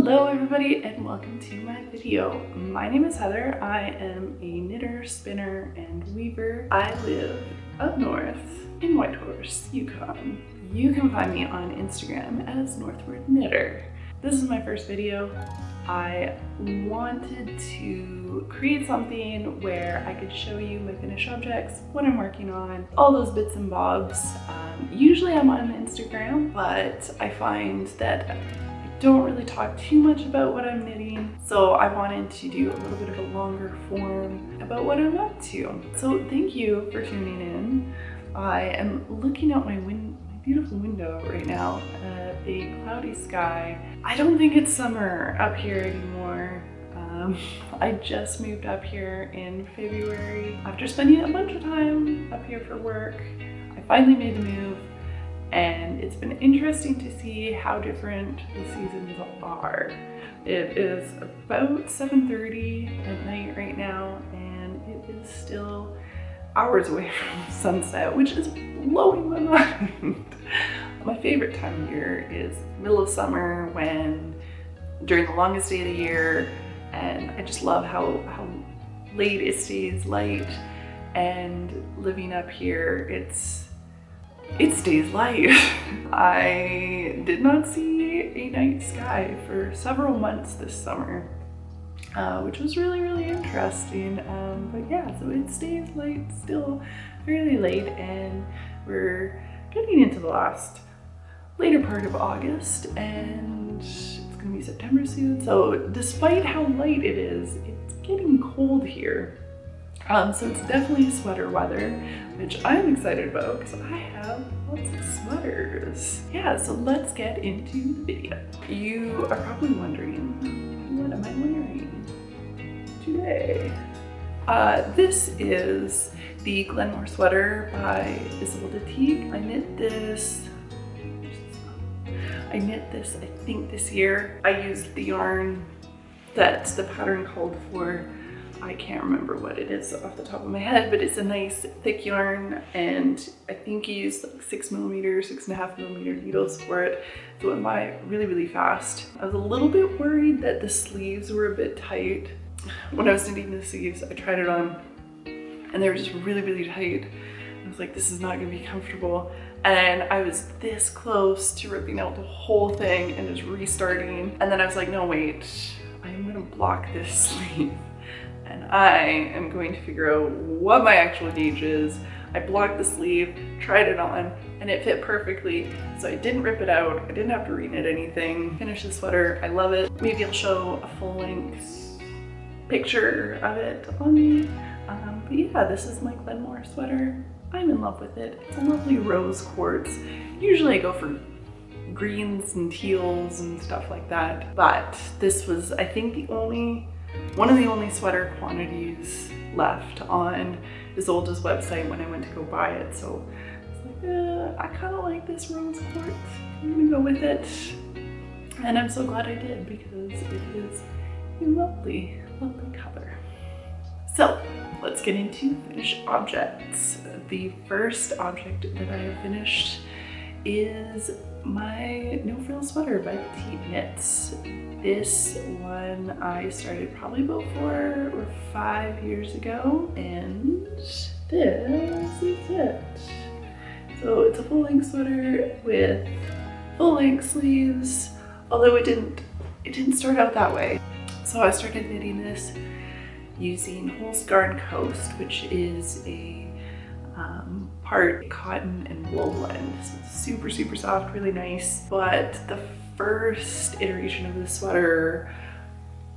Hello everybody and welcome to my video. My name is Heather. I am a knitter, spinner, and weaver. I live up north in Whitehorse, Yukon. You can find me on Instagram as Northward Knitter. This is my first video. I wanted to create something where I could show you my finished objects, what I'm working on, all those bits and bobs. Usually I'm on Instagram, but I find that don't really talk too much about what I'm knitting, so I wanted to do a little bit of a longer form about what I'm up to. So thank you for tuning in. I am looking out my beautiful window right now at a cloudy sky. I don't think it's summer up here anymore. I just moved up here in February after spending a bunch of time up here for work. I finally made the move. And it's been interesting to see how different the seasons are. It is about 7:30 at night right now, and it is still hours away from sunset, which is blowing my mind. My favorite time of year is middle of summer, when during the longest day of the year, and I just love how late it stays light. And living up here, it stays light. I did not see a night sky for several months this summer, which was really interesting. But yeah, so it stays light still fairly late, and we're getting into the later part of August, and it's gonna be September soon. So despite how light it is, it's getting cold here. So it's definitely sweater weather, which I'm excited about because I have lots of sweaters. Yeah, so let's get into the video. You are probably wondering, what am I wearing today? This is the Glenmore sweater by Ysolda Teague. I knit this, I think this year. I used the yarn that the pattern called for. I can't remember what it is off the top of my head, but it's a nice thick yarn, and I think you used like 6mm, 6.5mm needles for it. So it went by really fast. I was a little bit worried that the sleeves were a bit tight. When I was knitting the sleeves, I tried it on and they were just really tight. I was like, this is not gonna be comfortable. And I was this close to ripping out the whole thing and just restarting. And then I was like, no, wait, I'm gonna block this sleeve. And I am going to figure out what my actual gauge is. I blocked the sleeve, tried it on, and it fit perfectly. So I didn't rip it out. I didn't have to reknit anything. Finished the sweater, I love it. Maybe I'll show a full-length picture of it on me. But yeah, this is my Glenmore sweater. I'm in love with it. It's a lovely rose quartz. Usually I go for greens and teals and stuff like that. But this was, I think, one of the only sweater quantities left on Ysolda's website when I went to go buy it. So I was like, I kind of like this rose quartz. I'm gonna go with it. And I'm so glad I did, because it is a lovely color. So let's get into finished objects. The first object that I have finished is my No Frills sweater by Petite knits. This one I started probably about 4 or 5 years ago, and this is it. So it's a full-length sweater with full-length sleeves, although it didn't start out that way. So I started knitting this using Holst Garn Coast, which is a part cotton and wool blend. So it's super soft, really nice. But the first iteration of this sweater,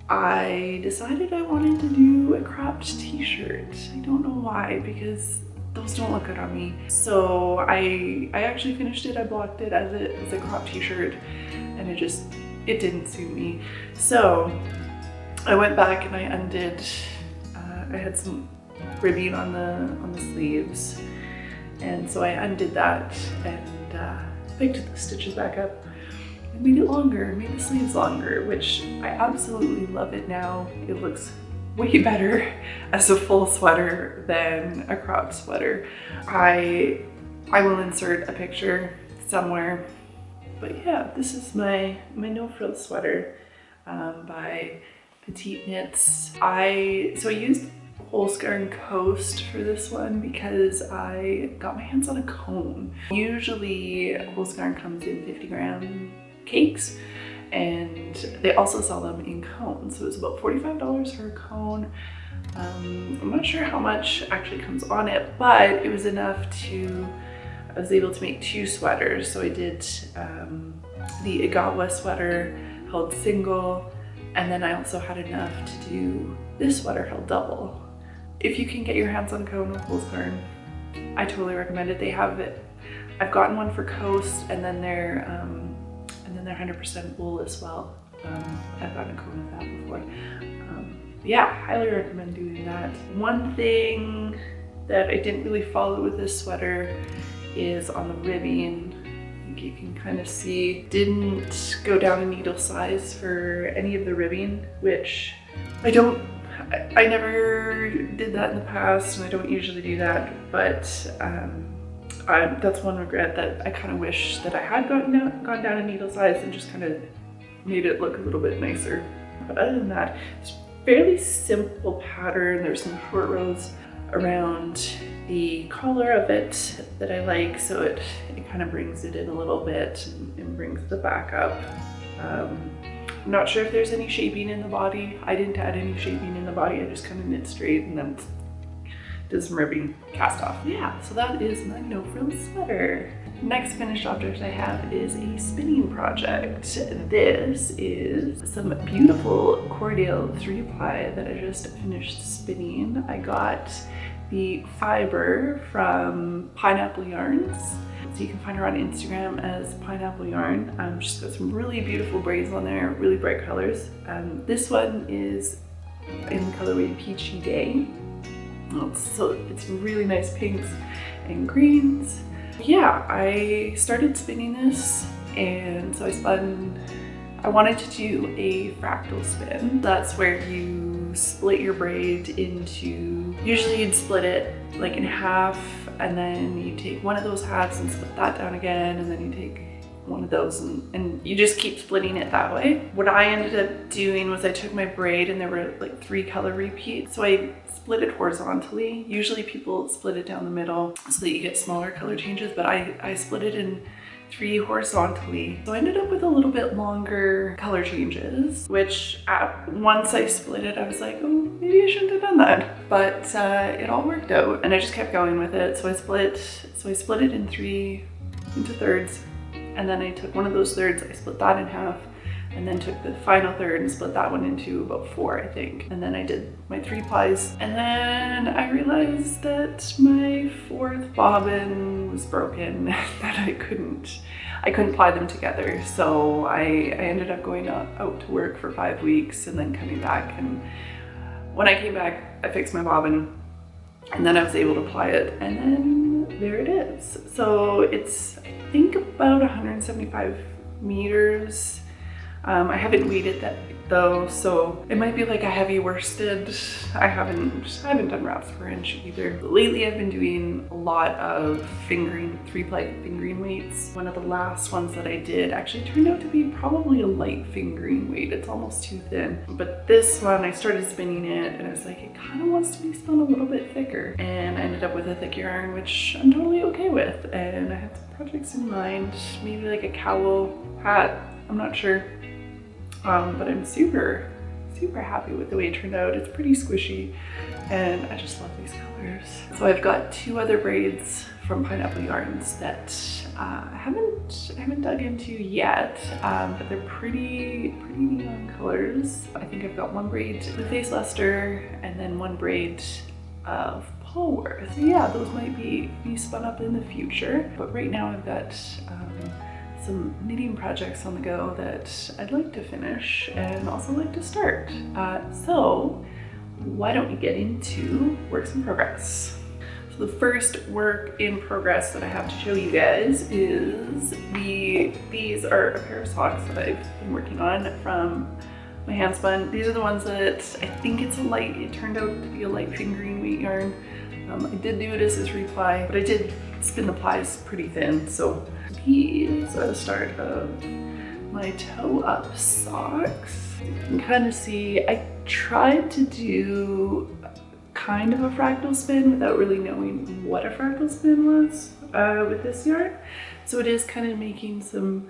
I decided I wanted to do a cropped t-shirt. I don't know why, because those don't look good on me. So I actually finished it. I blocked it as a cropped t-shirt, and it didn't suit me. So I went back and I undid. I had some ribbing on the sleeves, and so I undid that and picked the stitches back up. Made it longer, made the sleeves longer, which I absolutely love it now. It looks way better as a full sweater than a cropped sweater. I will insert a picture somewhere, but yeah, this is my No Frills sweater. by Petite knits. So I used Holst Garn Coast for this one because I got my hands on a cone. Usually Holst Garn comes in 50-gram cakes, and they also sell them in cones. So it was about $45 for a cone. I'm not sure how much actually comes on it, but it was enough I was able to make 2 sweaters. So I did the Igawa sweater held single, and then I also had enough to do this sweater held double. If you can get your hands on a cone with Holst Garn, I totally recommend it. They have it. I've gotten one for Coast, and then they're 100% wool as well. I've gotten a cone of that before. Yeah, highly recommend doing that. One thing that I didn't really follow with this sweater is on the ribbing. I think you can kind of see, didn't go down a needle size for any of the ribbing, which I never did that in the past, and I don't usually do that, but that's one regret, that I kind of wish that I had gone down a needle size and just kind of made it look a little bit nicer. But other than that, it's a fairly simple pattern. There's some short rows around the collar of it that I like, so it kind of brings it in a little bit and brings the back up. I'm not sure if there's any shaping in the body. I didn't add any shaping in the body. I just kind of knit straight and then did some ribbing, cast off. Yeah, so that is my no frills sweater. Next finished object I have is a spinning project. This is some beautiful Corriedale 3-ply that I just finished spinning. I got the fiber from Pineapple Yarns. So you can find her on Instagram as Pineapple Yarn. She's got some really beautiful braids on there, really bright colors. This one is in the colorway Peachy Day. So it's really nice pinks and greens. Yeah, I started spinning this, and so I wanted to do a fractal spin. That's where you split your braid into, usually you'd split it like in half, and then you take one of those halves and split that down again, and then you take one of those and you just keep splitting it that way. What I ended up doing was I took my braid, and there were like 3 color repeats, so I split it horizontally. Usually people split it down the middle so that you get smaller color changes, but I split it in 3 horizontally. So I ended up with a little bit longer color changes, which once I split it, I was like, oh, maybe I shouldn't have done that. But it all worked out, and I just kept going with it. So I split it in 3 into thirds, and then I took one of those thirds, I split that in half, and then took the final third and split that one into about 4, I think. And then I did my 3 plies, and then I realized that my 4th bobbin was broken, that I couldn't ply them together. So I ended up going out to work for 5 weeks and then coming back, and when I came back, I fixed my bobbin, and then I was able to ply it, and then there it is. So it's, I think, about 175 meters. I haven't weighted that though, so it might be like a heavy worsted. I haven't done wraps per inch either. Lately I've been doing a lot of 3-ply fingering weights. One of the last ones that I did actually turned out to be probably a light fingering weight. It's almost too thin. But this one, I started spinning it, and I was like, it kind of wants to be spun a little bit thicker. And I ended up with a thick yarn, which I'm totally okay with. And I had some projects in mind, maybe like a cowl, hat, I'm not sure. But I'm super happy with the way it turned out. It's pretty squishy, and I just love these colors. So I've got 2 other braids from Pineapple Yarns that I haven't dug into yet, but they're pretty neon colors. I think I've got 1 braid with Face Luster, and then 1 braid of Polwarth. So yeah, those might be spun up in the future, but right now I've got some knitting projects on the go that I'd like to finish and also like to start. So why don't we get into works in progress? So the first work in progress that I have to show you guys is these are a pair of socks that I've been working on from my handspun. These are the ones that I think it turned out to be a light fingering weight yarn. I did do it as a 3-ply, but I did spin the plies pretty thin, so these are the start of my toe up socks. You can kind of see I tried to do kind of a fractal spin without really knowing what a fractal spin was with this yarn. So it is kind of making some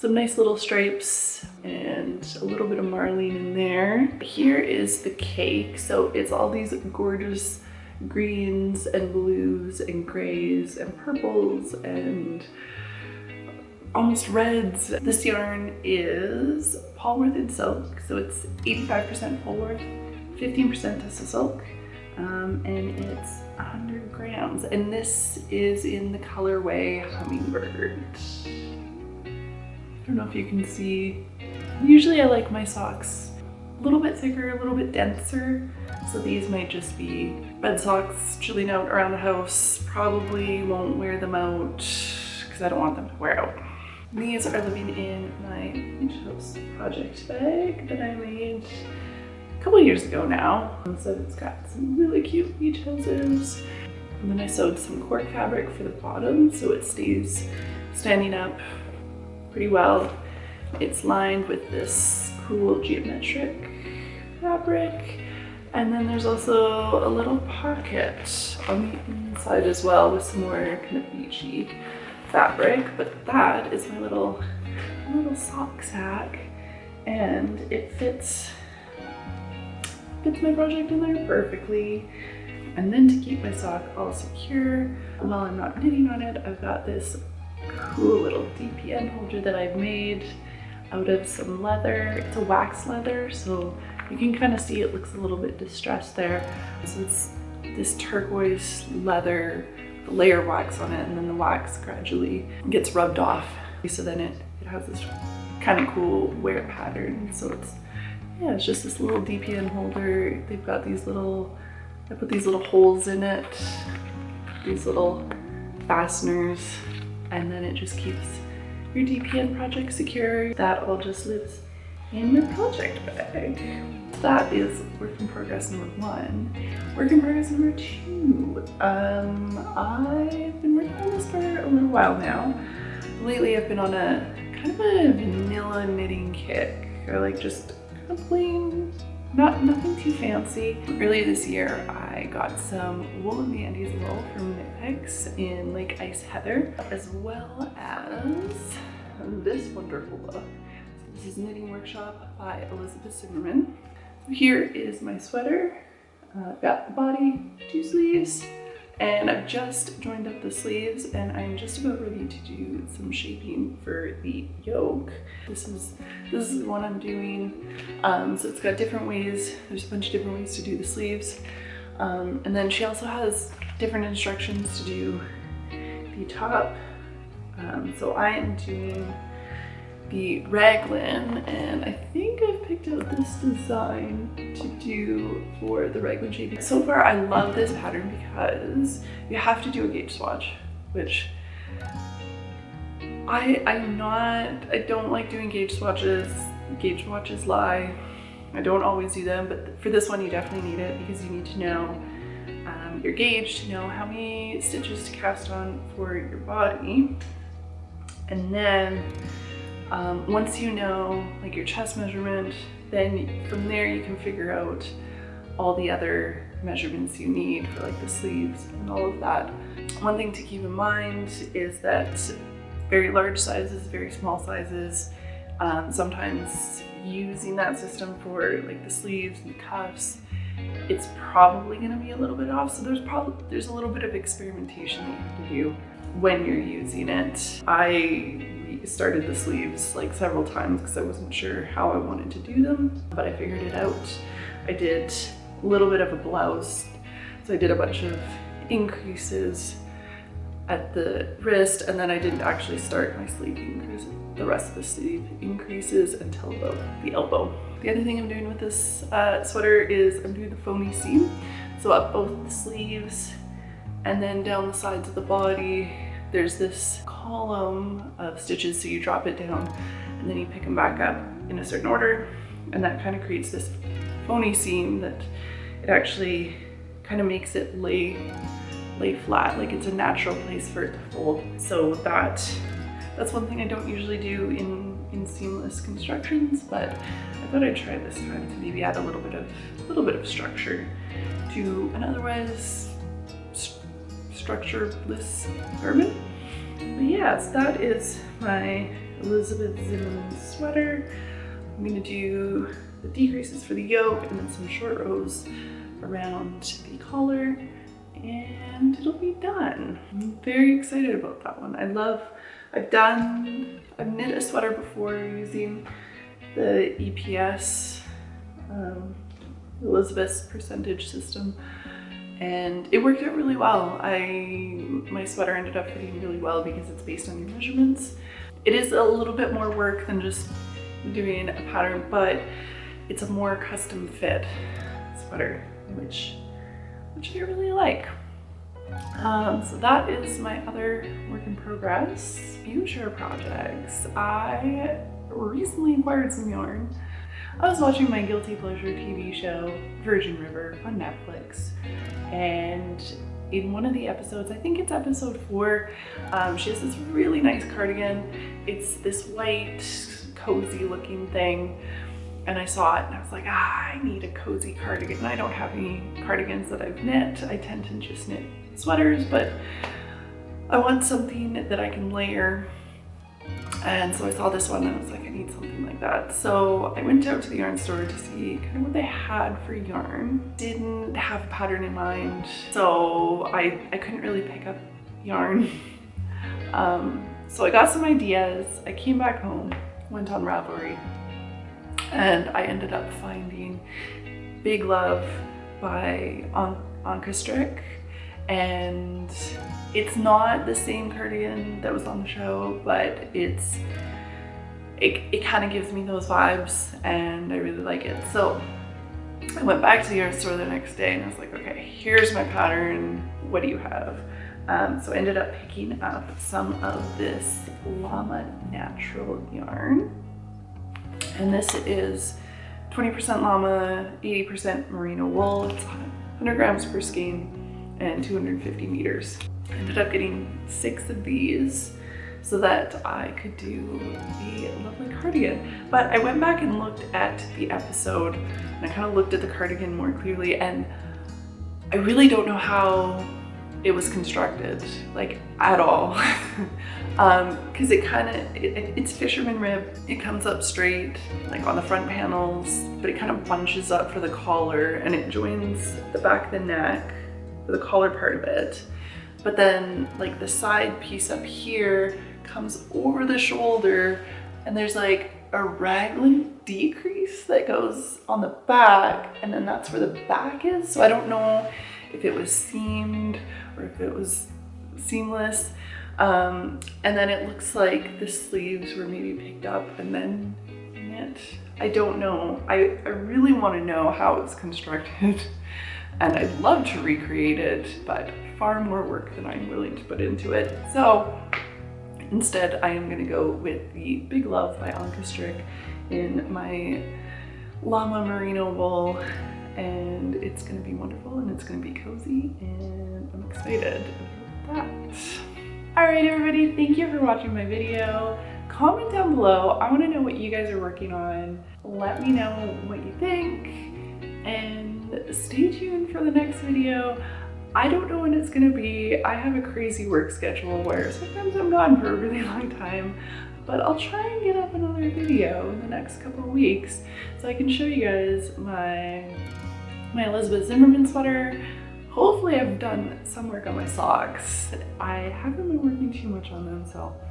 nice little stripes and a little bit of marline in there. Here is the cake. So it's all these gorgeous greens and blues and grays and purples and almost reds. This yarn is Polwarth in silk. So it's 85% Polwarth, 15% Tussah silk. And it's 100 grams. And this is in the colorway Hummingbird. I don't know if you can see. Usually I like my socks a little bit thicker, a little bit denser. So these might just be bed socks chilling out around the house. Probably won't wear them out because I don't want them to wear out. These are living in my beach house project bag that I made a couple years ago now. So it's got some really cute beach houses. And then I sewed some cork fabric for the bottom so it stays standing up pretty well. It's lined with this cool geometric fabric. And then there's also a little pocket on the inside as well with some more kind of beachy fabric. But that is my little sock sack, and it fits my project in there perfectly. And then to keep my sock all secure while I'm not knitting on it, I've got this cool little DPN holder that I've made out of some leather. It's a wax leather, so you can kind of see it looks a little bit distressed there. So it's this turquoise leather, the layer wax on it, and then the wax gradually gets rubbed off. So then it has this kind of cool wear pattern. So it's just this little DPN holder. They've got these little, I put these little holes in it, these little fasteners, and then it just keeps your DPN project secure. That all just lives in my project bag. That is work in progress number 1. Work in progress number 2. I've been working on this for a little while now. Lately I've been on a kind of a vanilla knitting kick. I like just kind of plain, nothing too fancy. Earlier this year I got some wool and bandies wool from Knit Picks in Lake Ice Heather, as well as this wonderful book. This is Knitting Workshop by Elizabeth Zimmermann. Here is my sweater. I've got the body, 2 sleeves, and I've just joined up the sleeves, and I'm just about ready to do some shaping for the yoke. This is the one I'm doing. So it's got different ways. There's a bunch of different ways to do the sleeves. And then she also has different instructions to do the top. So I am doing the Raglan, and I think I've picked out this design to do for the Raglan shaping. So far I love this pattern because you have to do a gauge swatch, which I don't like doing gauge swatches. Gauge swatches lie. I don't always do them, but for this one you definitely need it because you need to know your gauge to know how many stitches to cast on for your body. And then once you know like your chest measurement, then from there you can figure out all the other measurements you need for like the sleeves and all of that. One thing to keep in mind is that very large sizes, very small sizes, sometimes using that system for like the sleeves and the cuffs, it's probably going to be a little bit off. So there's a little bit of experimentation that you have to do when you're using it. I started the sleeves like several times because I wasn't sure how I wanted to do them, but I figured it out. I did a little bit of a blouse, so I did a bunch of increases at the wrist, and then I didn't actually start my sleeve increases, the rest of the sleeve increases until about the elbow. The other thing I'm doing with this sweater is I'm doing the phony seam, so up both the sleeves and then down the sides of the body. There's this column of stitches, so you drop it down and then you pick them back up in a certain order, and that kind of creates this phony seam that it actually kind of makes it lay flat, like it's a natural place for it to fold. So that's one thing I don't usually do in in seamless constructions, but I thought I'd try this time to maybe add a little bit of structure to an otherwise structureless garment. But yes, that is my Elizabeth Zimmermann sweater. I'm gonna do the decreases for the yoke and then some short rows around the collar, and it'll be done. I'm very excited about that one. I've knit a sweater before using the EPS, Elizabeth's percentage system, and it worked out really well. My sweater ended up fitting really well because it's based on your measurements. It is a little bit more work than just doing a pattern, but it's a more custom fit sweater, which I really like. So that is my other work in progress. Future projects. I recently acquired some yarn. I was watching my guilty pleasure TV show, Virgin River, on Netflix, and in one of the episodes, I think it's episode 4, she has this really nice cardigan. It's this white, cozy looking thing, and I saw it and I was like, I need a cozy cardigan. And I don't have any cardigans that I've knit. I tend to just knit sweaters, but I want something that I can layer. And so I saw this one and I was like, I need something like that. So I went out to the yarn store to see kind of what they had for yarn. Didn't have a pattern in mind, so I couldn't really pick up yarn. So I got some ideas. I came back home, went on Ravelry, and I ended up finding Big Love by Ankestrick. And it's not the same cardigan that was on the show, but it kind of gives me those vibes and I really like it. So I went back to the yarn store the next day and I was like, okay, here's my pattern, what do you have? So I ended up picking up some of this Llama natural yarn, and this is 20% llama, 80% merino wool. It's 100 grams per skein and 250 meters. I ended up getting 6 of these so that I could do a lovely cardigan. But I went back and looked at the episode and I kind of looked at the cardigan more clearly, and I really don't know how it was constructed, like at all. Because it's fisherman rib. It comes up straight, like on the front panels, but it kind of bunches up for the collar and it joins the back of the neck, the collar part of it. But then like the side piece up here comes over the shoulder, and there's like a raglan decrease that goes on the back, and then that's where the back is. So I don't know if it was seamed or if it was seamless. And then it looks like the sleeves were maybe picked up and then knit. I don't know. I really want to know how it's constructed. And I'd love to recreate it, but far more work than I'm willing to put into it. So instead, I am gonna go with the Big Love by Ankestrick in my Llama merino wool, and it's gonna be wonderful and it's gonna be cozy, and I'm excited about that. All right, everybody, thank you for watching my video. Comment down below. I wanna know what you guys are working on. Let me know what you think, and stay tuned for the next video. I don't know when it's gonna be. I have a crazy work schedule where sometimes I'm gone for a really long time, but I'll try and get up another video in the next couple of weeks so I can show you guys my Elizabeth Zimmermann sweater. Hopefully I've done some work on my socks. I haven't been working too much on them,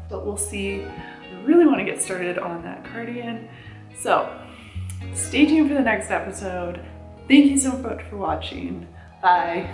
but we'll see. I really want to get started on that cardigan. So stay tuned for the next episode. Thank you so much for watching. Bye.